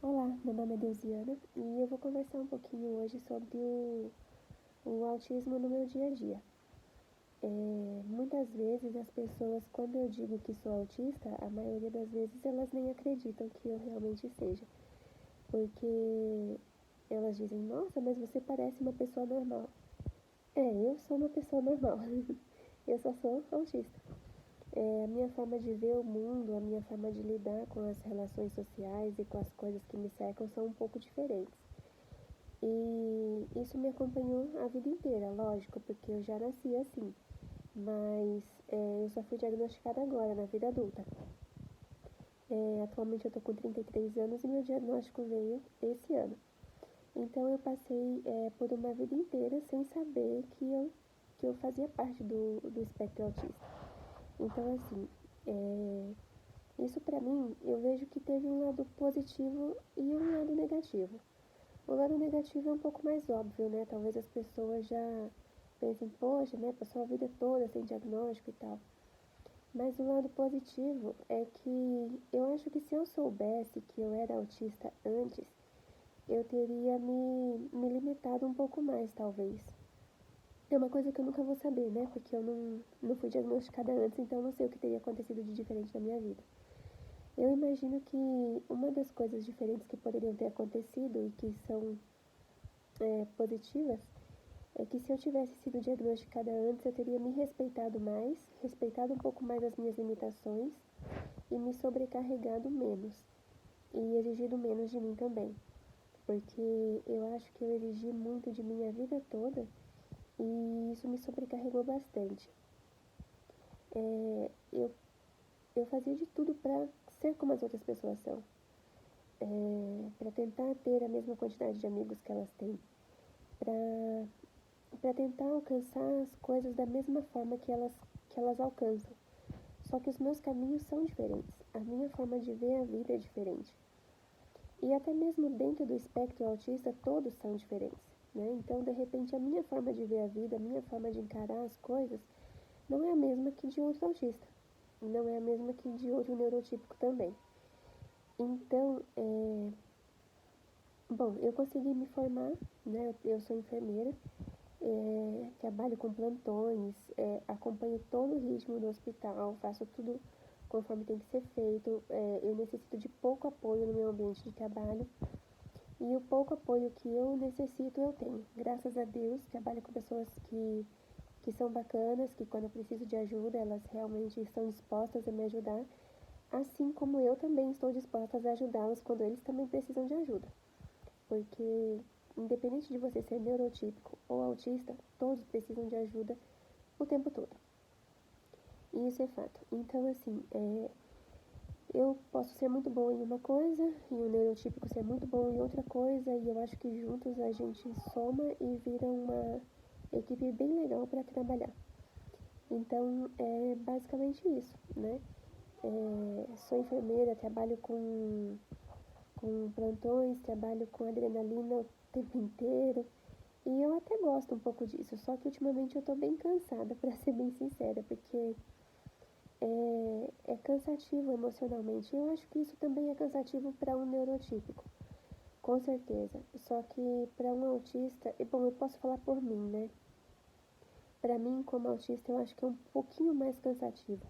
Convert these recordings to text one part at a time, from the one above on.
Olá, meu nome é Deusiana e eu vou conversar um pouquinho hoje sobre o autismo no meu dia a dia. Muitas vezes as pessoas, quando eu digo que sou autista, a maioria das vezes elas nem acreditam que eu realmente seja, porque elas dizem, nossa, mas você parece uma pessoa normal. Eu sou uma pessoa normal, eu só sou autista. A minha forma de ver o mundo, a minha forma de lidar com as relações sociais e com as coisas que me cercam são um pouco diferentes. E isso me acompanhou a vida inteira, lógico, porque eu já nasci assim. Mas eu só fui diagnosticada agora, na vida adulta. Atualmente eu tô com 33 anos e meu diagnóstico veio esse ano. Então eu passei por uma vida inteira sem saber que eu fazia parte do espectro autista. Então assim, isso pra mim eu vejo que teve um lado positivo e um lado negativo. O lado negativo é um pouco mais óbvio, né? Talvez as pessoas já pensem, poxa, né? Passou a vida toda sem diagnóstico e tal. Mas o lado positivo é que eu acho que se eu soubesse que eu era autista antes, eu teria me limitado um pouco mais, talvez. É uma coisa que eu nunca vou saber, né? Porque eu não fui diagnosticada antes, então eu não sei o que teria acontecido de diferente na minha vida. Eu imagino que uma das coisas diferentes que poderiam ter acontecido e que são positivas é que se eu tivesse sido diagnosticada antes, eu teria me respeitado mais, respeitado um pouco mais as minhas limitações e me sobrecarregado menos e exigido menos de mim também, porque eu acho que eu exigi muito de mim a vida toda e isso me sobrecarregou bastante. Eu, eu fazia de tudo para ser como as outras pessoas são, para tentar ter a mesma quantidade de amigos que elas têm, para tentar alcançar as coisas da mesma forma que elas alcançam. Só que os meus caminhos são diferentes, a minha forma de ver a vida é diferente. E até mesmo dentro do espectro autista, todos são diferentes, né? Então, de repente, a minha forma de ver a vida, a minha forma de encarar as coisas, não é a mesma que de outro autista, não é a mesma que de outro neurotípico também. Então, bom, eu consegui me formar, né? Eu sou enfermeira, trabalho com plantões, acompanho todo o ritmo do hospital, faço tudo conforme tem que ser feito. Eu necessito de pouco apoio no meu ambiente de trabalho e o pouco apoio que eu necessito eu tenho. Graças a Deus, trabalho com pessoas que são bacanas, que quando eu preciso de ajuda, elas realmente estão dispostas a me ajudar, assim como eu também estou disposta a ajudá-los quando eles também precisam de ajuda. Porque, independente de você ser neurotípico ou autista, todos precisam de ajuda o tempo todo. E isso é fato. Então, assim, eu posso ser muito boa em uma coisa e o neurotípico ser muito bom em outra coisa, e eu acho que juntos a gente soma e vira uma equipe bem legal para trabalhar. Então, é basicamente isso, né? Sou enfermeira, trabalho com plantões, trabalho com adrenalina o tempo inteiro. E eu até gosto um pouco disso, só que ultimamente eu tô bem cansada, pra ser bem sincera, porque é cansativo emocionalmente. Eu acho que isso também é cansativo para um neurotípico, com certeza. Só que para um autista, e bom, eu posso falar por mim, né? Para mim, como autista, eu acho que é um pouquinho mais cansativo,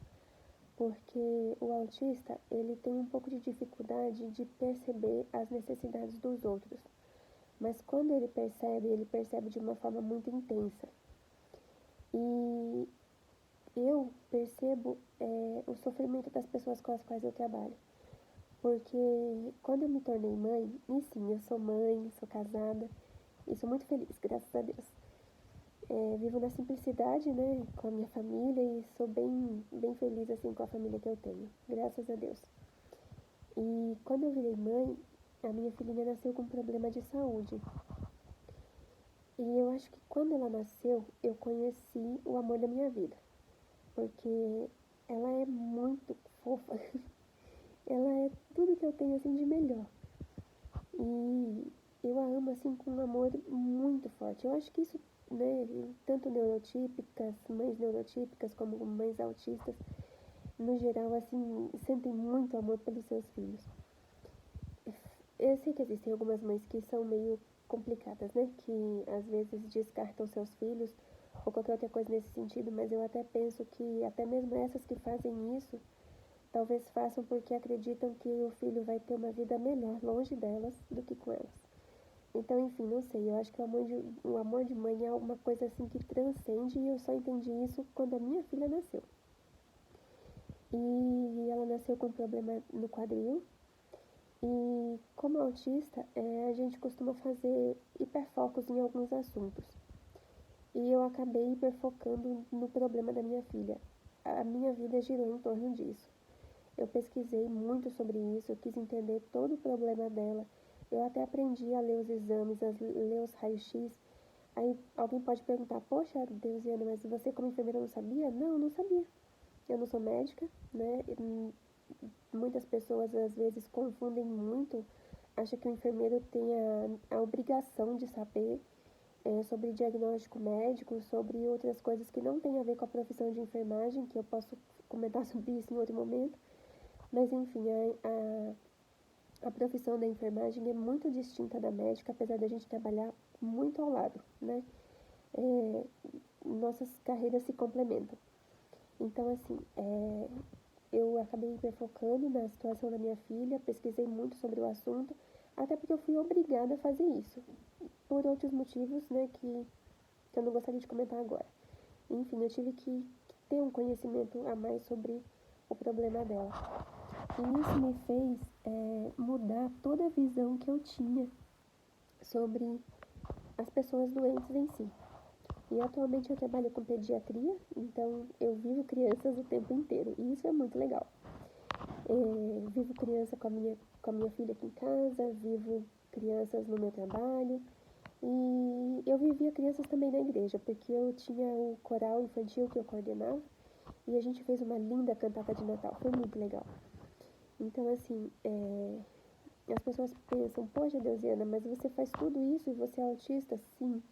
porque o autista, ele tem um pouco de dificuldade de perceber as necessidades dos outros. Mas quando ele percebe de uma forma muito intensa. E eu percebo o sofrimento das pessoas com as quais eu trabalho. Porque quando eu me tornei mãe, e sim, eu sou mãe, sou casada, e sou muito feliz, graças a Deus. Vivo na simplicidade, né, com a minha família, e sou bem feliz, assim, com a família que eu tenho, graças a Deus. E quando eu virei mãe, a minha filhinha nasceu com um problema de saúde. E eu acho que quando ela nasceu, eu conheci o amor da minha vida. Porque ela é muito fofa. Ela é tudo que eu tenho, assim, de melhor. E eu a amo, assim, com um amor muito forte. Eu acho que isso, né, tanto neurotípicas, mães neurotípicas, como mães autistas, no geral, assim, sentem muito amor pelos seus filhos. eu sei que existem algumas mães que são meio complicadas, né? Que às vezes descartam seus filhos ou qualquer outra coisa nesse sentido, mas eu até penso que até mesmo essas que fazem isso, talvez façam porque acreditam que o filho vai ter uma vida melhor longe delas do que com elas. Então, enfim, não sei, eu acho que o amor de mãe é alguma coisa assim que transcende e eu só entendi isso quando a minha filha nasceu. E ela nasceu com um problema no quadril. E como autista, a gente costuma fazer hiperfocos em alguns assuntos. E eu acabei hiperfocando no problema da minha filha. A minha vida girou em torno disso. Eu pesquisei muito sobre isso, eu quis entender todo o problema dela. Eu até aprendi a ler os exames, a ler os raios-x. Aí alguém pode perguntar, poxa, Deusiana, mas você como enfermeira não sabia? Não, eu não sabia. Eu não sou médica, né? Muitas pessoas às vezes confundem muito, acham que o enfermeiro tem a obrigação de saber sobre diagnóstico médico, sobre outras coisas que não tem a ver com a profissão de enfermagem, que eu posso comentar sobre isso em outro momento. Mas enfim, a profissão da enfermagem é muito distinta da médica, apesar da gente trabalhar muito ao lado, né? Nossas carreiras se complementam. Então, assim, eu acabei hiperfocando na situação da minha filha, pesquisei muito sobre o assunto, até porque eu fui obrigada a fazer isso, por outros motivos, né, que eu não gostaria de comentar agora. Enfim, eu tive que ter um conhecimento a mais sobre o problema dela. E isso me fez mudar toda a visão que eu tinha sobre as pessoas doentes em si. E atualmente eu trabalho com pediatria, então eu vivo crianças o tempo inteiro, e isso é muito legal. Vivo criança com a minha filha aqui em casa, vivo crianças no meu trabalho, e eu vivia crianças também na igreja, porque eu tinha o coral infantil que eu coordenava, e a gente fez uma linda cantata de Natal, foi muito legal. Então, assim, as pessoas pensam, poxa, Deusiana, mas você faz tudo isso e você é autista? Sim.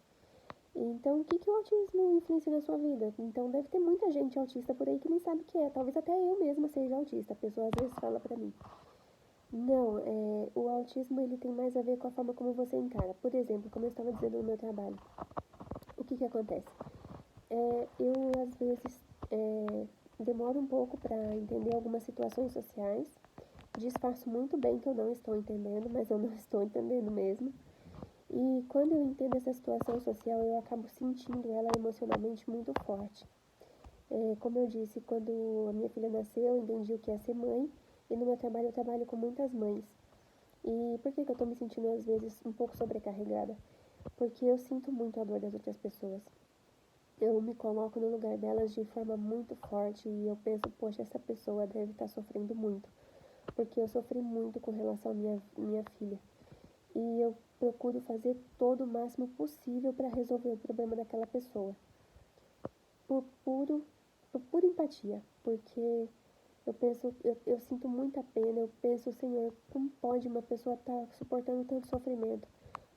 Então, o que o autismo influencia na sua vida? Então, deve ter muita gente autista por aí que nem sabe o que é. Talvez até eu mesma seja autista. A pessoa às vezes fala pra mim. Não, o autismo ele tem mais a ver com a forma como você encara. Por exemplo, como eu estava dizendo no meu trabalho, o que acontece? Eu, às vezes, demoro um pouco para entender algumas situações sociais. Disfarço muito bem que eu não estou entendendo, mas eu não estou entendendo mesmo. E quando eu entendo essa situação social, eu acabo sentindo ela emocionalmente muito forte. Como eu disse, quando a minha filha nasceu, eu entendi o que é ser mãe. E no meu trabalho, eu trabalho com muitas mães. E por que eu estou me sentindo, às vezes, um pouco sobrecarregada? Porque eu sinto muito a dor das outras pessoas. Eu me coloco no lugar delas de forma muito forte e eu penso, poxa, essa pessoa deve estar sofrendo muito. Porque eu sofri muito com relação à minha filha. E eu procuro fazer todo o máximo possível para resolver o problema daquela pessoa. Por pura empatia, porque eu sinto muita pena, eu penso, Senhor, como pode uma pessoa estar suportando tanto sofrimento?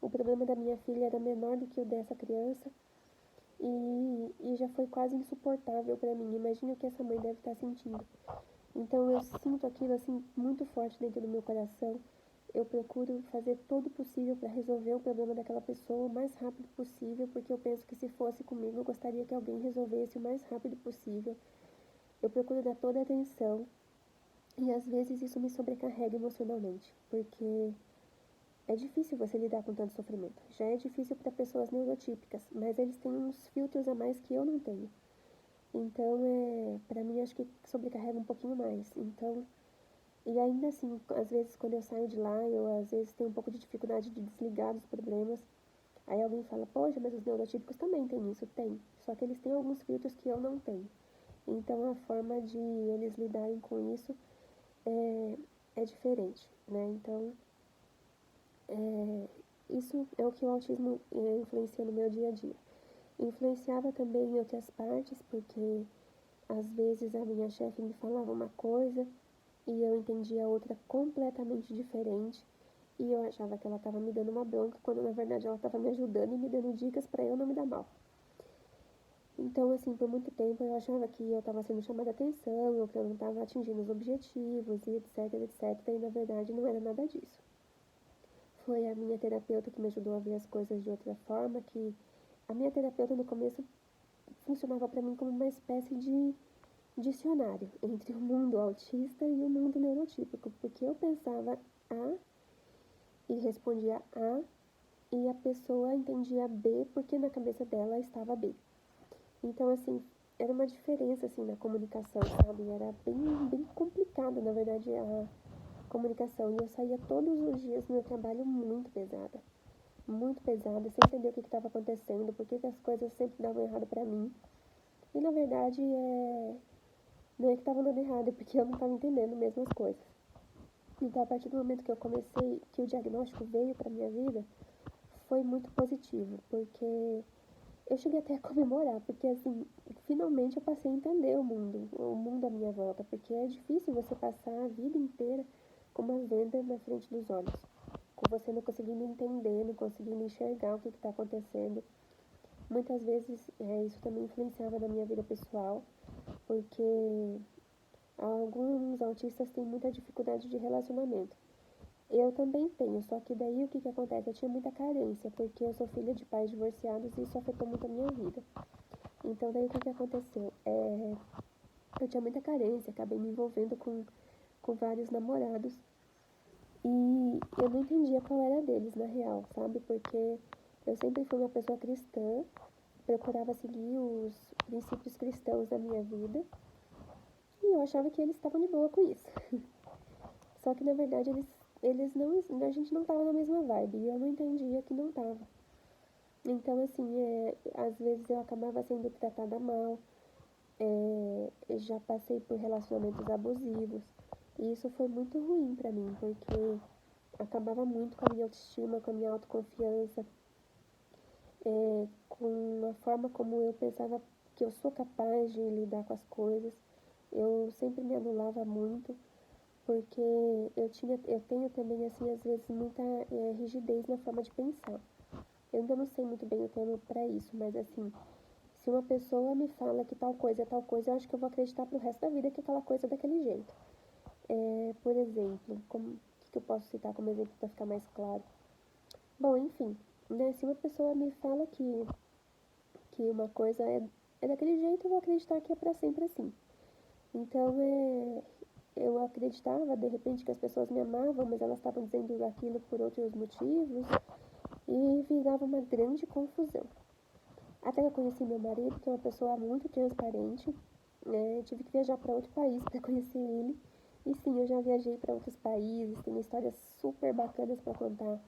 O problema da minha filha era menor do que o dessa criança e já foi quase insuportável para mim. Imagina o que essa mãe deve estar sentindo. Então eu sinto aquilo assim muito forte dentro do meu coração. Eu procuro fazer todo o possível para resolver o problema daquela pessoa o mais rápido possível, porque eu penso que se fosse comigo, eu gostaria que alguém resolvesse o mais rápido possível. Eu procuro dar toda a atenção e às vezes isso me sobrecarrega emocionalmente, porque é difícil você lidar com tanto sofrimento. Já é difícil para pessoas neurotípicas, mas eles têm uns filtros a mais que eu não tenho. Então, para mim, acho que sobrecarrega um pouquinho mais. Então, e ainda assim, às vezes quando eu saio de lá, eu às vezes tenho um pouco de dificuldade de desligar dos problemas. Aí alguém fala, poxa, mas os neurotípicos também têm isso. Tem. Só que eles têm alguns filtros que eu não tenho. Então a forma de eles lidarem com isso é diferente, né? Então, isso é o que o autismo influencia no meu dia a dia. Influenciava também em outras partes, porque às vezes a minha chefe me falava uma coisa e eu entendia outra completamente diferente e eu achava que ela estava me dando uma bronca, quando na verdade ela estava me ajudando e me dando dicas para eu não me dar mal. Então, assim, por muito tempo eu achava que eu estava sendo chamada atenção, ou que eu não estava atingindo os objetivos e etc, etc, e na verdade não era nada disso. foi a minha terapeuta que me ajudou a ver as coisas de outra forma, que a minha terapeuta no começo funcionava para mim como uma espécie de dicionário entre o mundo autista e o mundo neurotípico, porque eu pensava A e respondia A e a pessoa entendia B porque na cabeça dela estava B. Então, assim, era uma diferença, assim, na comunicação, sabe? Era bem complicada, na verdade, a comunicação. E eu saía todos os dias do meu trabalho muito pesada, sem entender o que estava acontecendo, por que as coisas sempre davam errado pra mim. E, na verdade, não é que estava dando errado, é porque eu não estava entendendo mesmo as coisas. Então, a partir do momento que eu comecei, que o diagnóstico veio pra minha vida, foi muito positivo, porque eu cheguei até a comemorar, porque assim, finalmente eu passei a entender o mundo à minha volta, porque é difícil você passar a vida inteira com uma venda na frente dos olhos, com você não conseguindo entender, não conseguindo enxergar o que está acontecendo. Muitas vezes isso também influenciava na minha vida pessoal, porque alguns autistas têm muita dificuldade de relacionamento. Eu também tenho, só que daí o que acontece? Eu tinha muita carência, porque eu sou filha de pais divorciados e isso afetou muito a minha vida. Então daí o que aconteceu? Eu tinha muita carência, acabei me envolvendo com vários namorados e eu não entendia qual era deles na real, sabe? Porque eu sempre fui uma pessoa cristã, procurava seguir os princípios cristãos da minha vida e eu achava que eles estavam de boa com isso. Só que na verdade eles não, a gente não tava na mesma vibe e eu não entendia que não tava. Então, assim, às vezes eu acabava sendo tratada mal, já passei por relacionamentos abusivos, e isso foi muito ruim pra mim, porque acabava muito com a minha autoestima, com a minha autoconfiança, com a forma como eu pensava que eu sou capaz de lidar com as coisas. Eu sempre me anulava muito, porque eu tenho também, assim, às vezes, muita rigidez na forma de pensar. Eu ainda não sei muito bem o termo para isso, mas assim, se uma pessoa me fala que tal coisa é tal coisa, eu acho que eu vou acreditar pro resto da vida que aquela coisa é daquele jeito. Por exemplo, o que eu posso citar como exemplo para ficar mais claro? Bom, enfim, né, se uma pessoa me fala que uma coisa é daquele jeito, eu vou acreditar que é para sempre assim. Então, eu acreditava, de repente, que as pessoas me amavam, mas elas estavam dizendo aquilo por outros motivos, e virava uma grande confusão. Até que eu conheci meu marido, que é uma pessoa muito transparente, né? Eu tive que viajar para outro país para conhecer ele. E sim, eu já viajei para outros países, tenho histórias super bacanas para contar.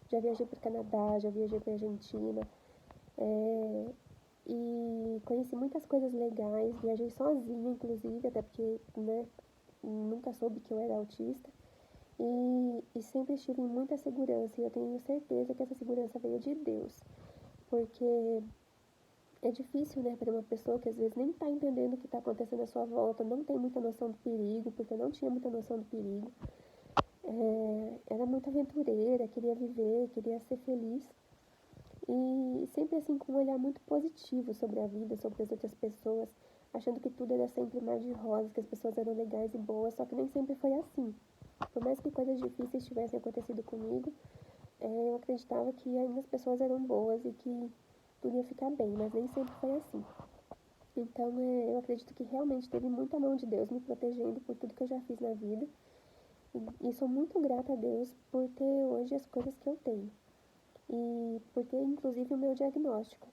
Já viajei para o Canadá, já viajei para a Argentina. E conheci muitas coisas legais, viajei sozinha, inclusive, até porque, né, nunca soube que eu era autista. E sempre estive em muita segurança, e eu tenho certeza que essa segurança veio de Deus. Porque é difícil, né, para uma pessoa que às vezes nem está entendendo o que está acontecendo à sua volta, não tem muita noção do perigo, porque eu não tinha muita noção do perigo. Era muito aventureira, queria viver, queria ser feliz. E sempre assim com um olhar muito positivo sobre a vida, sobre as outras pessoas, achando que tudo era sempre mar de rosas, que as pessoas eram legais e boas, só que nem sempre foi assim. Por mais que coisas difíceis tivessem acontecido comigo, eu acreditava que ainda as pessoas eram boas e que tudo ia ficar bem, mas nem sempre foi assim. Então, eu acredito que realmente teve muita mão de Deus me protegendo por tudo que eu já fiz na vida. E sou muito grata a Deus por ter hoje as coisas que eu tenho. E por ter, inclusive, o meu diagnóstico.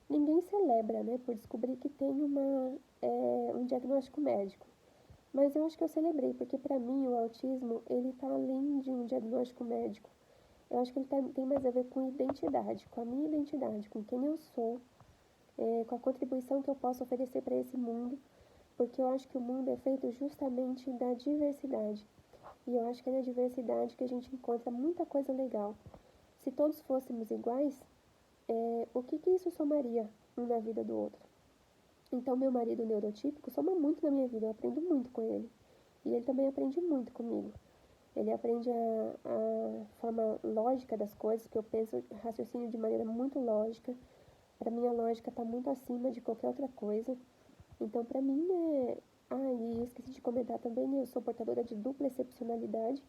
Ninguém celebra, né, por descobrir que tem um diagnóstico médico. Mas eu acho que eu celebrei, porque para mim o autismo, ele tá além de um diagnóstico médico. Eu acho que ele tem mais a ver com identidade, com a minha identidade, com quem eu sou, com a contribuição que eu posso oferecer para esse mundo, porque eu acho que o mundo é feito justamente da diversidade. E eu acho que é na diversidade que a gente encontra muita coisa legal. Se todos fôssemos iguais, o que isso somaria um na vida do outro? Então, meu marido neurotípico soma muito na minha vida, eu aprendo muito com ele. E ele também aprende muito comigo. Ele aprende a forma lógica das coisas, que eu penso, raciocínio de maneira muito lógica. Para mim, a lógica está muito acima de qualquer outra coisa. Então, para mim, e esqueci de comentar também, eu sou portadora de dupla excepcionalidade.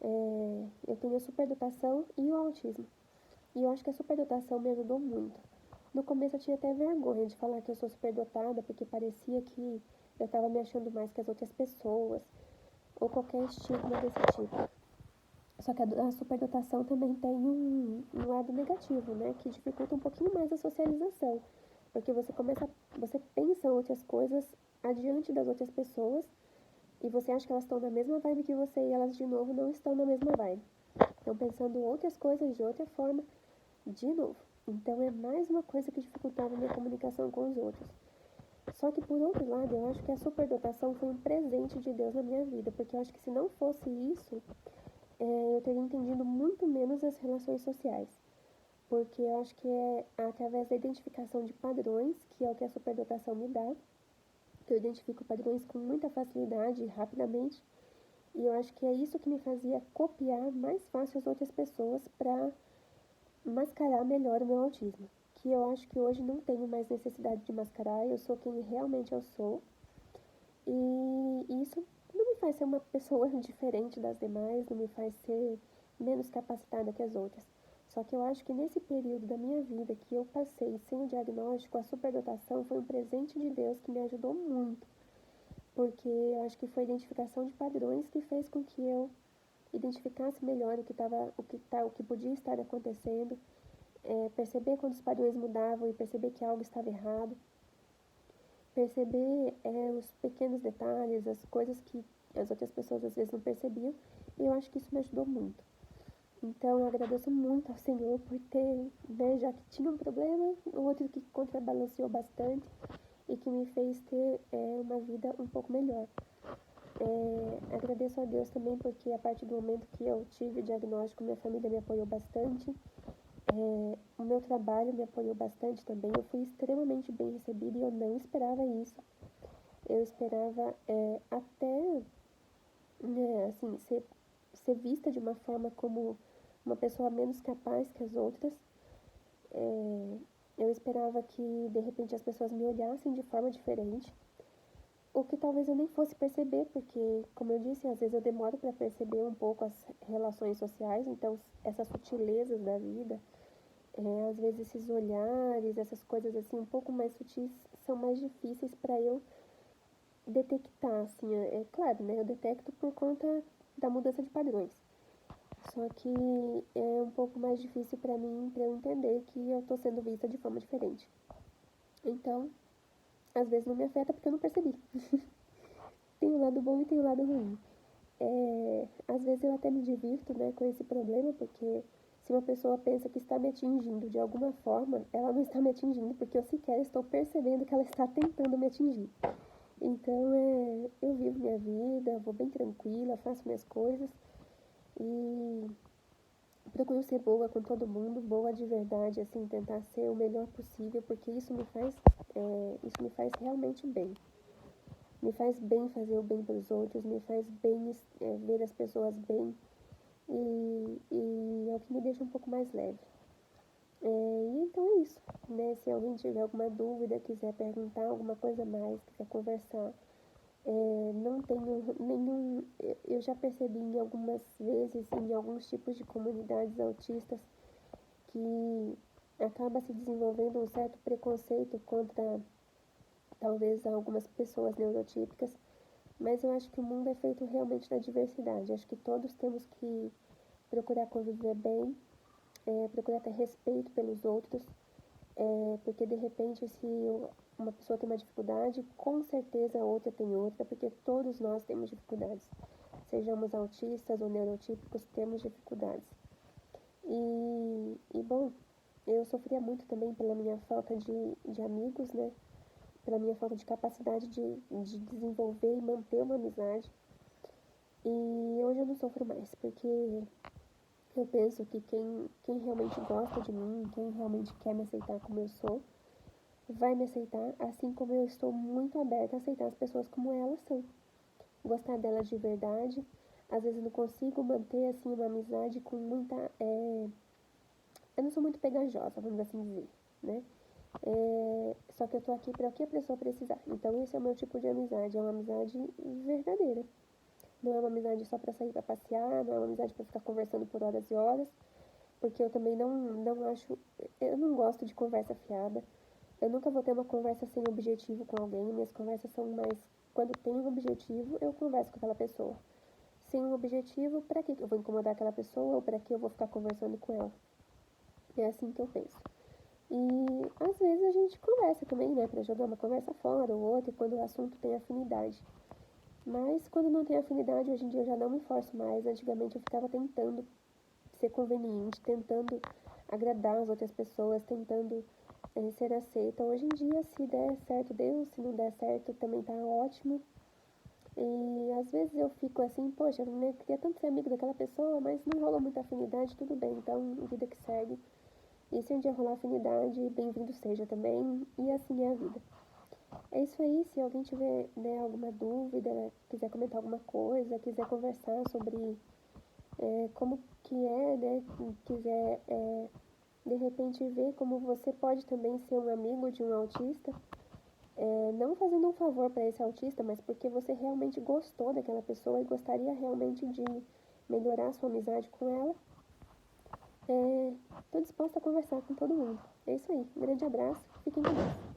Eu tenho a superdotação e o autismo. E eu acho que a superdotação me ajudou muito. No começo eu tinha até vergonha de falar que eu sou superdotada, porque parecia que eu estava me achando mais que as outras pessoas, ou qualquer estigma desse tipo. Só que a superdotação também tem um lado negativo, né? Que dificulta um pouquinho mais a socialização. Porque você pensa outras coisas adiante das outras pessoas e você acha que elas estão na mesma vibe que você e elas de novo não estão na mesma vibe. Estão pensando outras coisas de outra forma de novo. Então é mais uma coisa que dificultava a minha comunicação com os outros. Só que por outro lado, eu acho que a superdotação foi um presente de Deus na minha vida, porque eu acho que se não fosse isso, eu teria entendido muito menos as relações sociais. Porque eu acho que é através da identificação de padrões, que é o que a superdotação me dá, que eu identifico padrões com muita facilidade e rapidamente, e eu acho que é isso que me fazia copiar mais fácil as outras pessoas para mascarar melhor o meu autismo. Que eu acho que hoje não tenho mais necessidade de mascarar, eu sou quem realmente eu sou, e isso não me faz ser uma pessoa diferente das demais, não me faz ser menos capacitada que as outras. Só que eu acho que nesse período da minha vida que eu passei sem o diagnóstico, a superdotação foi um presente de Deus que me ajudou muito. Porque eu acho que foi a identificação de padrões que fez com que eu identificasse melhor o que podia estar acontecendo, perceber quando os padrões mudavam e perceber que algo estava errado, perceber os pequenos detalhes, as coisas que as outras pessoas às vezes não percebiam, e eu acho que isso me ajudou muito. Então eu agradeço muito ao Senhor por ter, né, já que tinha um problema, o outro que contrabalanceou bastante e que me fez ter uma vida um pouco melhor. Agradeço a Deus também porque a partir do momento que eu tive o diagnóstico, minha família me apoiou bastante, o meu trabalho me apoiou bastante também. Eu fui extremamente bem recebida e eu não esperava isso. Eu esperava até assim, ser vista de uma forma como uma pessoa menos capaz que as outras. Eu esperava que de repente as pessoas me olhassem de forma diferente, o que talvez eu nem fosse perceber, porque, como eu disse, às vezes eu demoro para perceber um pouco as relações sociais, então essas sutilezas da vida, às vezes esses olhares, essas coisas assim um pouco mais sutis são mais difíceis para eu detectar, assim, claro, né, eu detecto por conta da mudança de padrões. Só que é um pouco mais difícil para mim, para eu entender que eu estou sendo vista de forma diferente. Então, às vezes não me afeta porque eu não percebi. Tem o lado bom e tem o lado ruim. Às vezes eu até me divirto, né, com esse problema, porque se uma pessoa pensa que está me atingindo de alguma forma, ela não está me atingindo, porque eu sequer estou percebendo que ela está tentando me atingir. Então, eu vivo minha vida, vou bem tranquila, faço minhas coisas e procuro ser boa com todo mundo, boa de verdade, assim, tentar ser o melhor possível, porque isso me faz realmente bem. Me faz bem fazer o bem para os outros, me faz bem ver as pessoas bem e é o que me deixa um pouco mais leve. E então é isso, né? Se alguém tiver alguma dúvida, quiser perguntar alguma coisa a mais, quiser conversar, não tenho nenhum. Eu já percebi em algumas vezes, em alguns tipos de comunidades autistas, que acaba se desenvolvendo um certo preconceito contra talvez algumas pessoas neurotípicas, mas eu acho que o mundo é feito realmente da diversidade. Acho que todos temos que procurar conviver bem, procurar ter respeito pelos outros, porque de repente se uma pessoa tem uma dificuldade, com certeza a outra tem outra, porque todos nós temos dificuldades. Sejamos autistas ou neurotípicos, temos dificuldades. E bom, eu sofria muito também pela minha falta de amigos, né? Pela minha falta de capacidade de desenvolver e manter uma amizade. E hoje eu não sofro mais, porque eu penso que quem realmente gosta de mim, quem realmente quer me aceitar como eu sou, vai me aceitar, assim como eu estou muito aberta a aceitar as pessoas como elas são. Gostar delas de verdade. Às vezes eu não consigo manter assim uma amizade com muita. Eu não sou muito pegajosa, vamos assim dizer, né? Só que eu tô aqui para o que a pessoa precisar. Então esse é o meu tipo de amizade, é uma amizade verdadeira. Não é uma amizade só para sair para passear, não é uma amizade para ficar conversando por horas e horas, porque eu também não acho, eu não gosto de conversa fiada. Eu nunca vou ter uma conversa sem objetivo com alguém, minhas conversas são mais quando tem um objetivo, eu converso com aquela pessoa. Sem um objetivo, para que eu vou incomodar aquela pessoa ou para que eu vou ficar conversando com ela? É assim que eu penso. E às vezes a gente conversa também, né, para jogar uma conversa fora ou outra, quando o assunto tem afinidade. Mas quando não tem afinidade, hoje em dia eu já não me forço mais. Antigamente eu ficava tentando ser conveniente, tentando agradar as outras pessoas, tentando ser aceita. Hoje em dia, se der certo, deu, se não der certo, também tá ótimo. E às vezes eu fico assim, poxa, eu queria tanto ser amigo daquela pessoa, mas não rolou muita afinidade, tudo bem, então vida que segue. E se um dia rolar afinidade, bem-vindo seja também, e assim é a vida. É isso aí, se alguém tiver, né, alguma dúvida, quiser comentar alguma coisa, quiser conversar sobre como que é, né, quiser de repente ver como você pode também ser um amigo de um autista, não fazendo um favor para esse autista, mas porque você realmente gostou daquela pessoa e gostaria realmente de melhorar a sua amizade com ela, estou disposta a conversar com todo mundo. É isso aí, um grande abraço, fiquem com Deus.